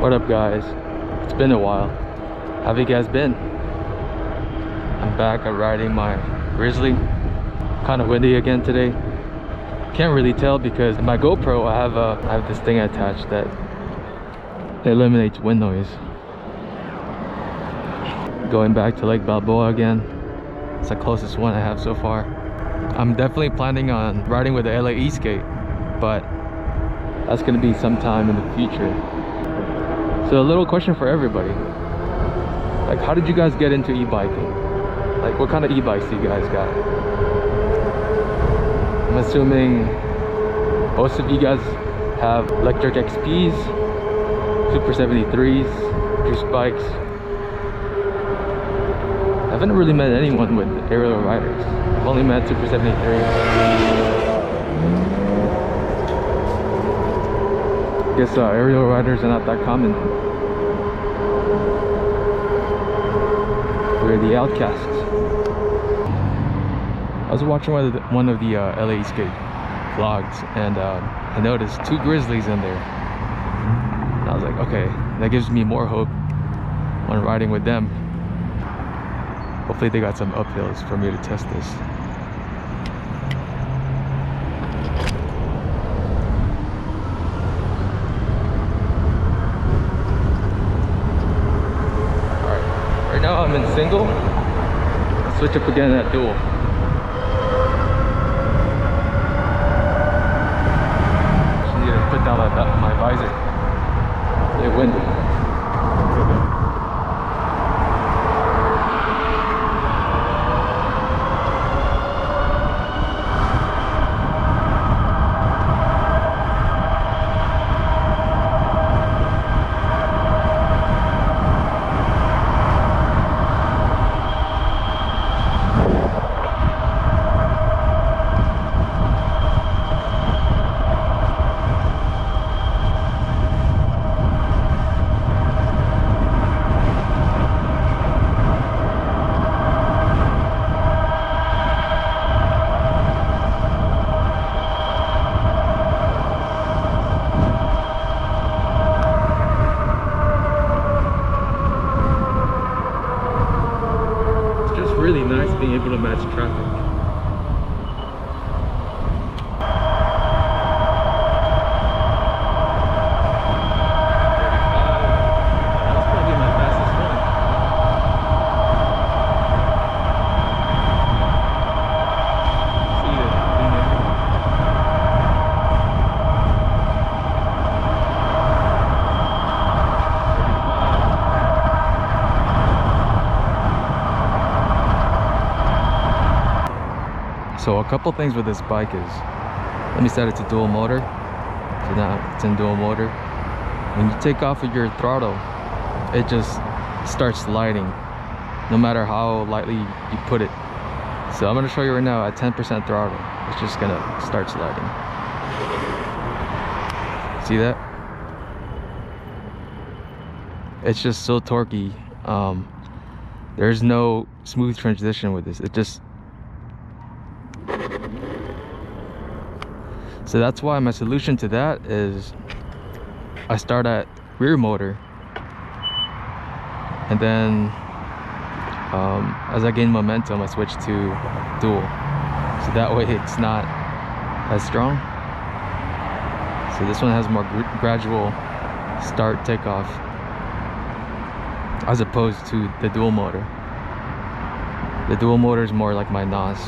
What up, guys? It's been a while. How have you guys been? I'm back at riding my Grizzly. Kind of windy again today. Can't really tell because in my GoPro I have this thing attached that eliminates wind noise. Going back to Lake Balboa again. It's the closest one I have so far. I'm definitely planning on riding with the LA e-skate, but that's gonna be sometime in the future. So a little question for everybody. Like, how did you guys get into e-biking? Like, what kind of e-bikes do you guys got? I'm assuming most of you guys have electric XPs, Super 73s, juice bikes. I haven't really met anyone with Ariel riders. I've only met Super 73s. I guess Ariel riders are not that common. We're the outcasts. I was watching one of the LA skate vlogs, and I noticed 2 Grizzlies in there. And I was like, okay, that gives me more hope when riding with them. Hopefully they got some uphills for me to test this. Alright, right now I'm in single. I'll switch up again at dual. Just need to put down my visor. It's windy. Really nice being able to match traffic. That's probably my fastest one. See it. So a couple things with this bike is, let me set it to dual motor. So now it's in dual motor. When you take off of your throttle, it just starts sliding, no matter how lightly you put it. So I'm gonna show you right now at 10% throttle, it's just gonna start sliding. See that? It's just so torquey. There's no smooth transition with this. It just, so that's why my solution to that is I start at rear motor, and then as I gain momentum I switch to dual, so that way it's not as strong. So this one has more gradual start takeoff as opposed to the dual motor. The dual motor is more like my NOS.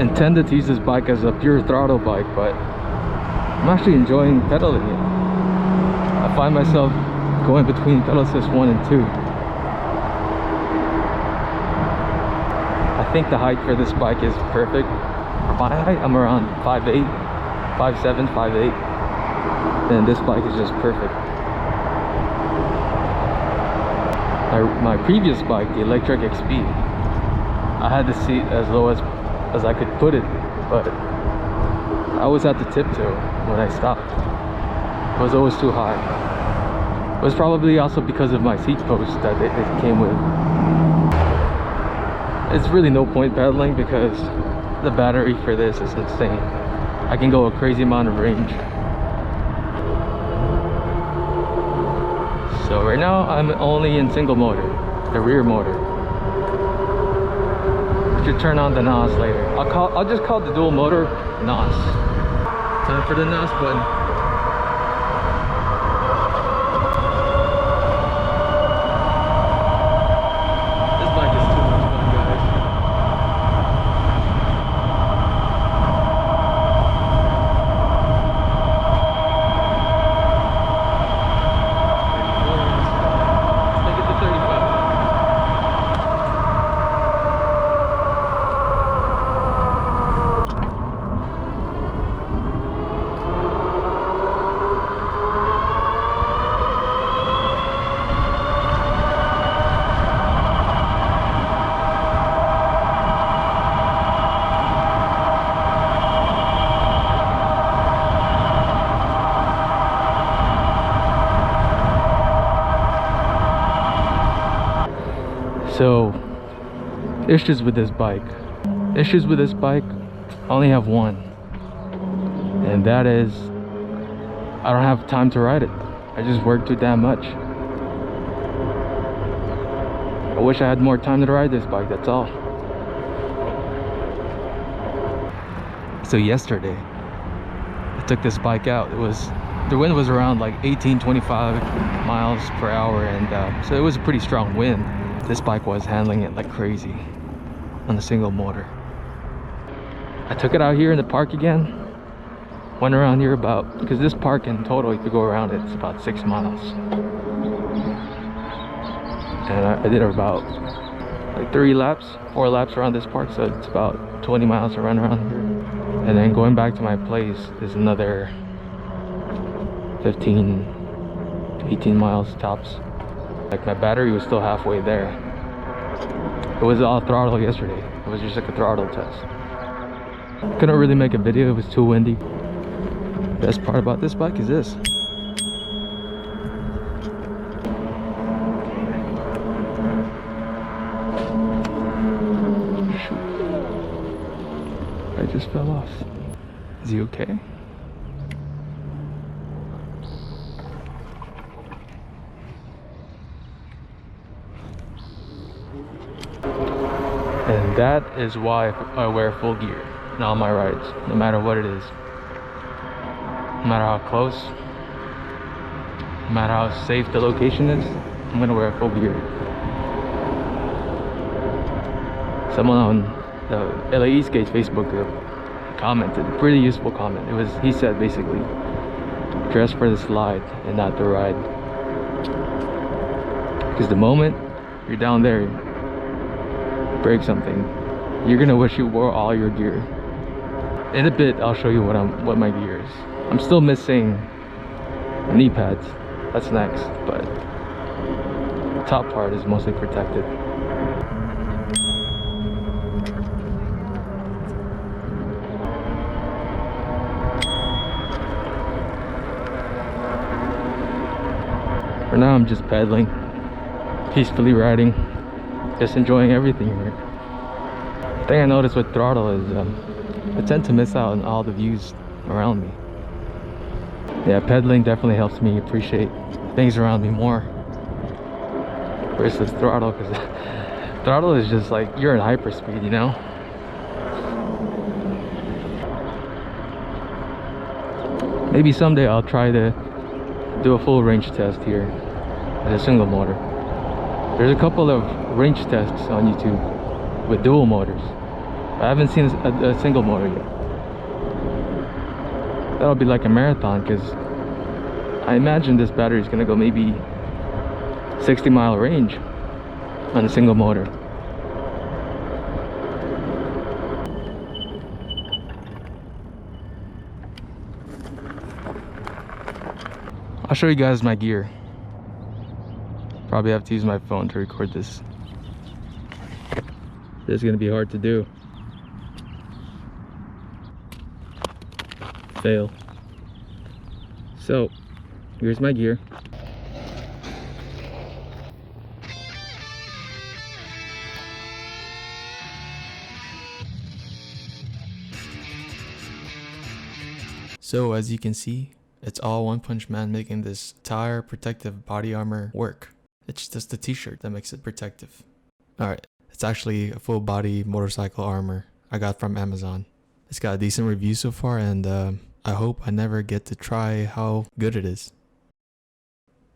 Intended to use this bike as a pure throttle bike, but I'm actually enjoying pedaling it. I find myself going between pedal assist 1 and 2. I think the height for this bike is perfect. For my height, I'm around 5'8", 5'7", 5'8", and this bike is just perfect. My previous bike, the electric XP, I had the seat as low as I could put it, but I always had to tiptoe when I stopped. It was always too high. was probably also because of my seat post that it came with. It's really no point pedaling because the battery for this is insane. I can go a crazy amount of range. So right now I'm only in single motor, the rear motor. I should turn on the NOS later. I'll just call the dual motor NOS. Time for the NOS button. This bike is too much fun, guys. Let's make it to 35. So, issues with this bike. Issues with this bike, I only have one. And that is, I don't have time to ride it. I just work too damn much. I wish I had more time to ride this bike, that's all. So yesterday, I took this bike out. The wind was around like 18-25 miles per hour, and so it was a pretty strong wind. This bike was handling it like crazy on a single motor. I took it out here in the park again. Went around here about, because this park in total, if you go around it, it's about 6 miles. And I did about like 4 laps around this park, so it's about 20 miles to run around here. And then going back to my place is another 15 to 18 miles tops. Like my battery was still halfway there. It was all throttle yesterday. It was just like a throttle test. Couldn't really make a video, it was too windy. Best part about this bike is this. Shoot. I just fell off. Is he okay? And that is why I wear full gear in all my rides, no matter what it is. No matter how close, no matter how safe the location is, I'm gonna wear full gear. Someone on the LA Eastgate's Facebook group commented, pretty useful comment. He said basically, dress for the slide and not the ride. Because the moment you're down there, break something, you're gonna wish you wore all your gear. In a bit I'll show you what my gear is. I'm still missing knee pads, that's next, but the top part is mostly protected. For now I'm just pedaling, peacefully riding, just enjoying everything here. The thing I noticed with throttle is I tend to miss out on all the views around me. Yeah, pedaling definitely helps me appreciate things around me more versus throttle, because throttle is just like you're in hyperspeed, you know? Maybe someday I'll try to do a full range test here as a single motor. There's a couple of range tests on YouTube with dual motors. I haven't seen a single motor yet. That'll be like a marathon, because I imagine this battery is gonna go maybe 60-mile range on a single motor. I'll show you guys my gear. Probably have to use my phone to record this. This is gonna be hard to do. Fail. So, here's my gear. So as you can see, it's all One Punch Man making this entire protective body armor work. It's just the t-shirt that makes it protective. Alright, it's actually a full body motorcycle armor I got from Amazon. It's got a decent review so far, and I hope I never get to try how good it is.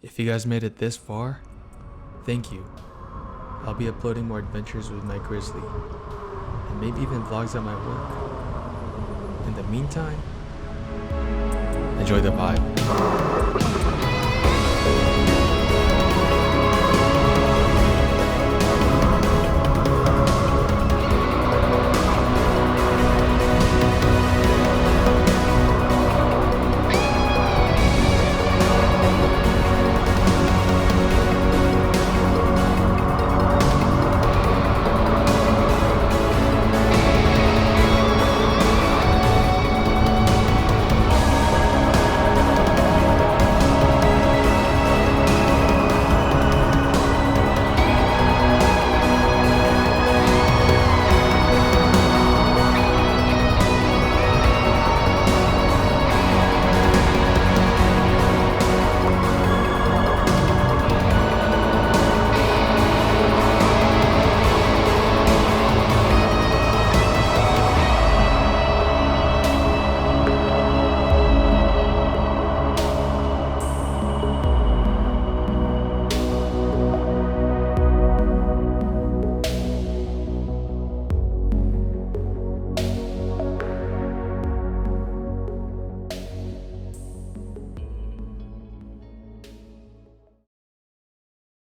If you guys made it this far, thank you. I'll be uploading more adventures with my Grizzly, and maybe even vlogs at my work. In the meantime, enjoy the vibe.